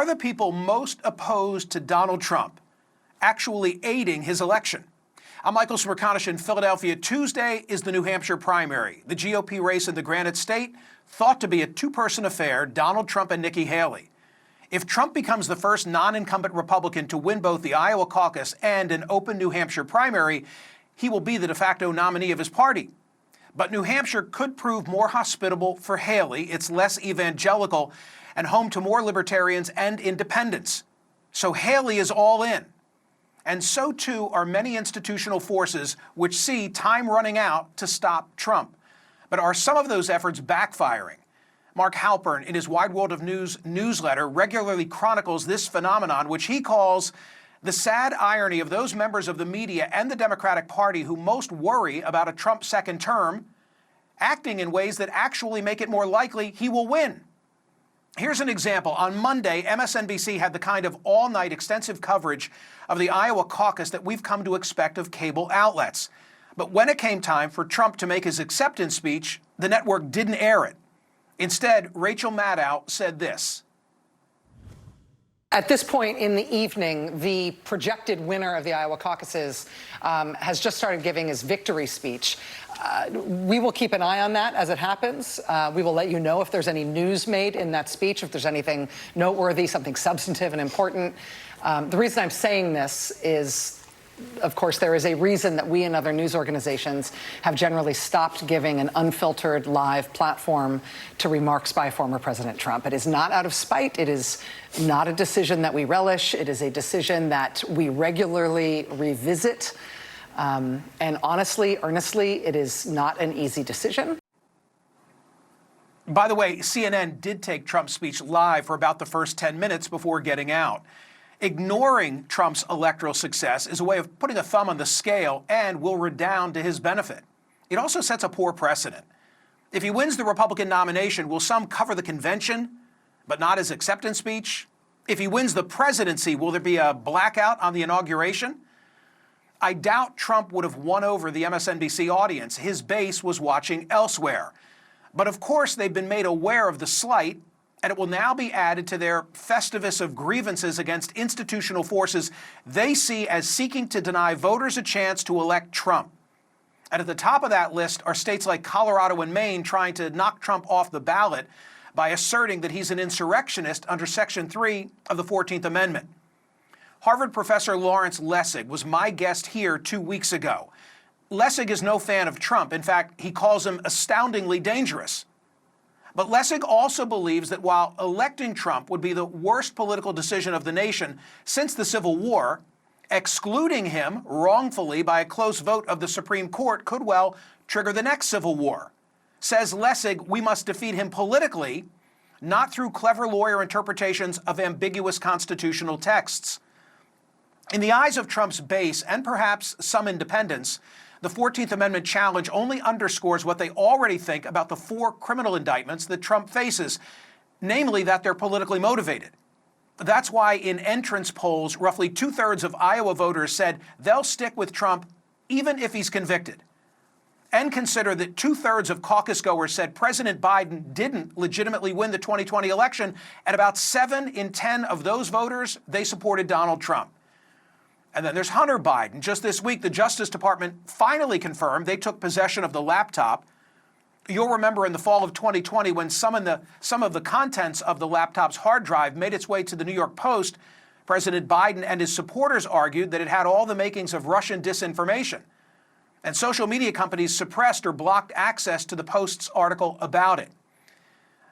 Are the people most opposed to Donald Trump actually aiding his election? I'm Michael Smerconish in Philadelphia. Tuesday is the New Hampshire primary. The GOP race in the Granite State, thought to be a two-person affair, Donald Trump and Nikki Haley. If Trump becomes the first non-incumbent Republican to win both the Iowa caucus and an open New Hampshire primary, he will be the de facto nominee of his party. But New Hampshire could prove more hospitable for Haley. It's less evangelical and home to more libertarians and independents. So Haley is all in. And so too are many institutional forces which see time running out to stop Trump. But are some of those efforts backfiring? Mark Halpern, in his Wide World of News newsletter, regularly chronicles this phenomenon, which he calls the sad irony of those members of the media and the Democratic Party who most worry about a Trump second term, acting in ways that actually make it more likely he will win. Here's an example. On Monday, MSNBC had the kind of all-night extensive coverage of the Iowa caucus that we've come to expect of cable outlets. But when it came time for Trump to make his acceptance speech, the network didn't air it. Instead, Rachel Maddow said this. At this point in the evening, the projected winner of the Iowa caucuses has just started giving his victory speech. We will keep an eye on that as it happens. We will let you know if there's any news made in that speech, if there's anything noteworthy, something substantive and important. The reason I'm saying this is, of course, there is a reason that we and other news organizations have generally stopped giving an unfiltered live platform to remarks by former President Trump. It is not out of spite. It is not a decision that we relish. It is a decision that we regularly revisit. And honestly, earnestly, it is not an easy decision. By the way, CNN did take Trump's speech live for about the first 10 minutes before getting out. Ignoring Trump's electoral success is a way of putting a thumb on the scale and will redound to his benefit. It also sets a poor precedent. If he wins the Republican nomination, will some cover the convention, but not his acceptance speech? If he wins the presidency, will there be a blackout on the inauguration? I doubt Trump would have won over the MSNBC audience. His base was watching elsewhere. But of course, they've been made aware of the slight, and it will now be added to their festivus of grievances against institutional forces they see as seeking to deny voters a chance to elect Trump. And at the top of that list are states like Colorado and Maine trying to knock Trump off the ballot by asserting that he's an insurrectionist under Section 3 of the 14th Amendment. Harvard professor Lawrence Lessig was my guest here 2 weeks ago. Lessig is no fan of Trump. In fact, he calls him astoundingly dangerous. But Lessig also believes that while electing Trump would be the worst political decision of the nation since the Civil War, excluding him wrongfully by a close vote of the Supreme Court could well trigger the next Civil War. Says Lessig, we must defeat him politically, not through clever lawyer interpretations of ambiguous constitutional texts. In the eyes of Trump's base and perhaps some independents, the 14th Amendment challenge only underscores what they already think about the 4 criminal indictments that Trump faces, namely that they're politically motivated. That's why in entrance polls, roughly 2/3 of Iowa voters said they'll stick with Trump even if he's convicted. And consider that 2/3 of caucus goers said President Biden didn't legitimately win the 2020 election, and about 7 in 10 of those voters, they supported Donald Trump. And then there's Hunter Biden. Just this week, the Justice Department finally confirmed they took possession of the laptop. You'll remember in the fall of 2020 when some of the contents of the laptop's hard drive made its way to the New York Post, President Biden and his supporters argued that it had all the makings of Russian disinformation. And social media companies suppressed or blocked access to the Post's article about it.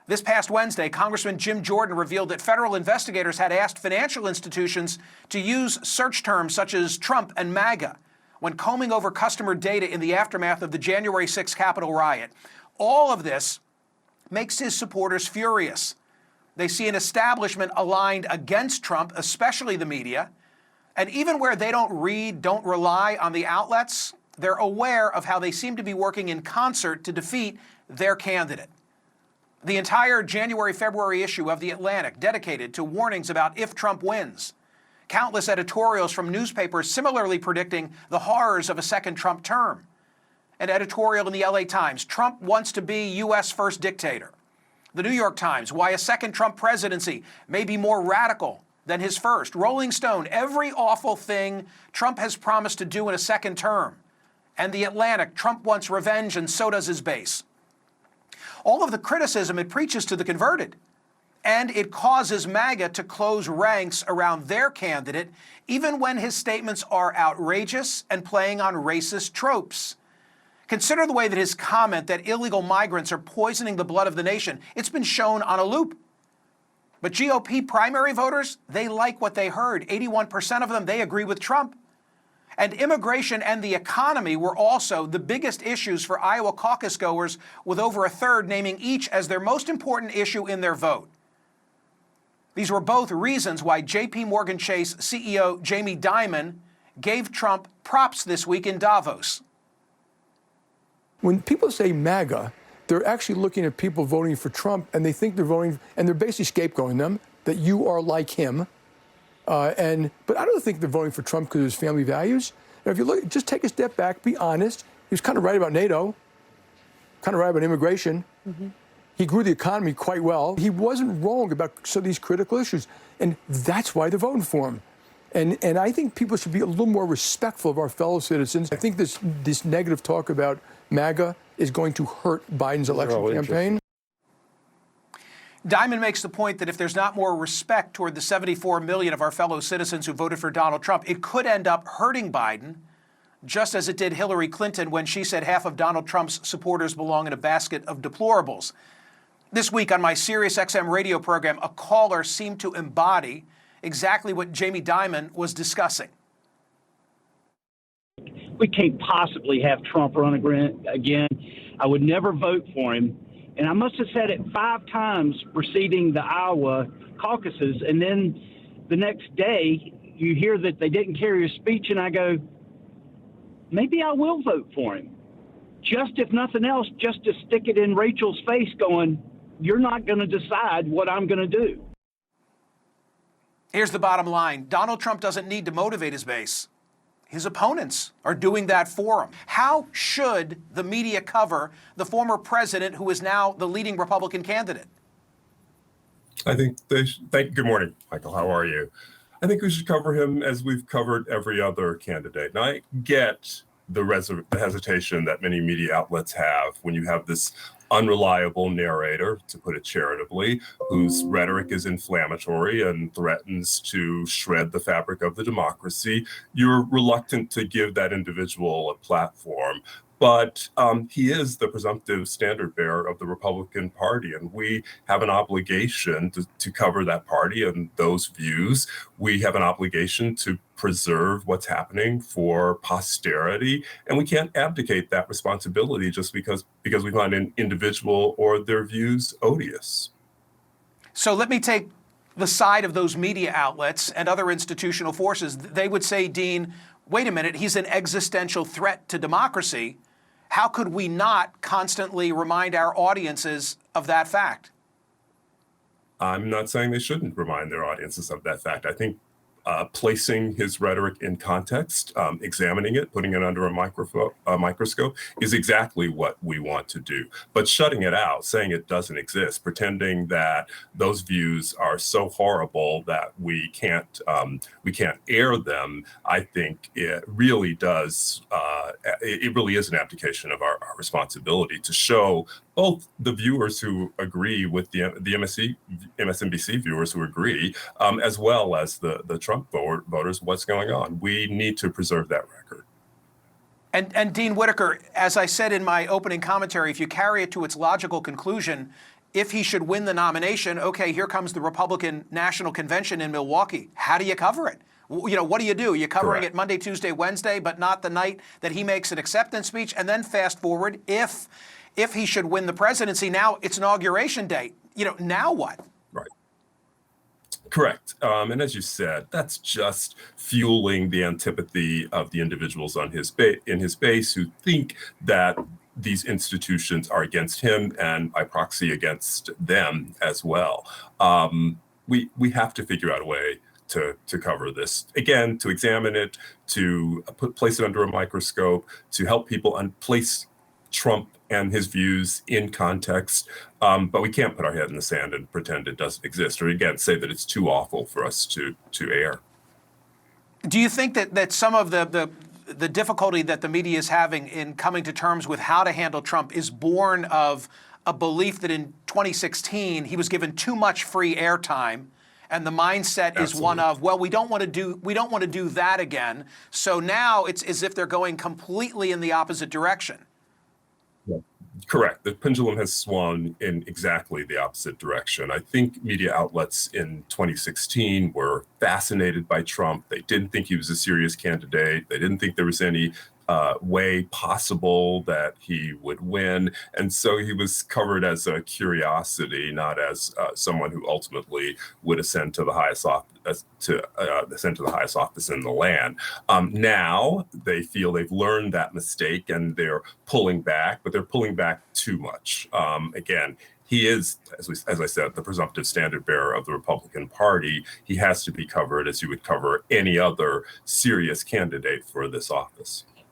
This past Wednesday, Congressman Jim Jordan revealed that federal investigators had asked financial institutions to use search terms such as Trump and MAGA when combing over customer data in the aftermath of the January 6th Capitol riot. All of this makes his supporters furious. They see an establishment aligned against Trump, especially the media, and even where they don't rely on the outlets, they're aware of how they seem to be working in concert to defeat their candidate. The entire January-February issue of The Atlantic dedicated to warnings about if Trump wins. Countless editorials from newspapers similarly predicting the horrors of a second Trump term. An editorial in the LA Times, Trump wants to be U.S. first dictator. The New York Times, why a second Trump presidency may be more radical than his first. Rolling Stone, every awful thing Trump has promised to do in a second term. And The Atlantic, Trump wants revenge and so does his base. All of the criticism it preaches to the converted. And it causes MAGA to close ranks around their candidate, even when his statements are outrageous and playing on racist tropes. Consider the way that his comment that illegal migrants are poisoning the blood of the nation. It's been shown on a loop. But GOP primary voters, they like what they heard. 81% of them, they agree with Trump. And immigration and the economy were also the biggest issues for Iowa caucus goers, with over a third naming each as their most important issue in their vote. These were both reasons why J.P. Morgan Chase CEO Jamie Dimon gave Trump props this week in Davos. When people say MAGA, they're actually looking at people voting for Trump, and they think they're voting, and they're basically scapegoating them, that you are like him. But I don't think they're voting for Trump because of his family values. And if you look, just take a step back, be honest. He was kind of right about NATO, kind of right about immigration. He grew the economy quite well. He wasn't wrong about some of these critical issues, and that's why they're voting for him. And I think people should be a little more respectful of our fellow citizens. I think this negative talk about MAGA is going to hurt Biden's election campaign. Dimon makes the point that if there's not more respect toward the 74 million of our fellow citizens who voted for Donald Trump, it could end up hurting Biden, just as it did Hillary Clinton when she said half of Donald Trump's supporters belong in a basket of deplorables. This week on my SiriusXM radio program, a caller seemed to embody exactly what Jamie Dimon was discussing. We can't possibly have Trump run again. I would never vote for him. And I must have said it 5 times preceding the Iowa caucuses. And then the next day, you hear that they didn't carry his speech, and I go, maybe I will vote for him. Just if nothing else, just to stick it in Rachel's face going, you're not going to decide what I'm going to do. Here's the bottom line. Donald Trump doesn't need to motivate his base. His opponents are doing that for him. How should the media cover the former president who is now the leading Republican candidate? I think they should. Good morning, Michael. How are you? I think we should cover him as we've covered every other candidate. And I get the hesitation that many media outlets have when you have this unreliable narrator, to put it charitably, whose rhetoric is inflammatory and threatens to shred the fabric of the democracy. You're reluctant to give that individual a platform. But he is the presumptive standard bearer of the Republican Party, and we have an obligation to cover that party and those views. We have an obligation to preserve what's happening for posterity, and we can't abdicate that responsibility just because we find an individual or their views odious. So let me take the side of those media outlets and other institutional forces. They would say, Dean, wait a minute, he's an existential threat to democracy. How could we not constantly remind our audiences of that fact? I'm not saying they shouldn't remind their audiences of that fact. I think placing his rhetoric in context, examining it, putting it under a microscope is exactly what we want to do. But shutting it out, saying it doesn't exist, pretending that those views are so horrible that we can't air them, I think it really does. It really is an abdication of our responsibility to show both the viewers who agree with the MSNBC viewers who agree, as well as the Trump voters, what's going on. We need to preserve that record. And Dean Whitaker, as I said in my opening commentary, if you carry it to its logical conclusion, if he should win the nomination, okay, here comes the Republican National Convention in Milwaukee. How do you cover it? You know, what do? You're covering it Monday, Tuesday, Wednesday, but not the night that he makes an acceptance speech. And then fast forward, if he should win the presidency, now it's inauguration day. You know, now what? Right. Correct. And as you said, that's just fueling the antipathy of the individuals on in his base who think that these institutions are against him and by proxy against them as well. We have to figure out a way to cover this, again, to examine it, to place it under a microscope, to help people place Trump and his views in context, but we can't put our head in the sand and pretend it doesn't exist, or again, say that it's too awful for us to air. Do you think that some of the difficulty that the media is having in coming to terms with how to handle Trump is born of a belief that in 2016 he was given too much free airtime, and the mindset is one of, well, we don't want to do that again. So now it's as if they're going completely in the opposite direction. Correct. The pendulum has swung in exactly the opposite direction. I think media outlets in 2016 were fascinated by Trump. They didn't think he was a serious candidate. They didn't think there was any way possible that he would win. And so he was covered as a curiosity, not as someone who ultimately would ascend to the highest office, in the land. Now they feel they've learned that mistake and they're pulling back, but they're pulling back too much. Again, he is, as I said, the presumptive standard bearer of the Republican Party. He has to be covered as you would cover any other serious candidate for this office.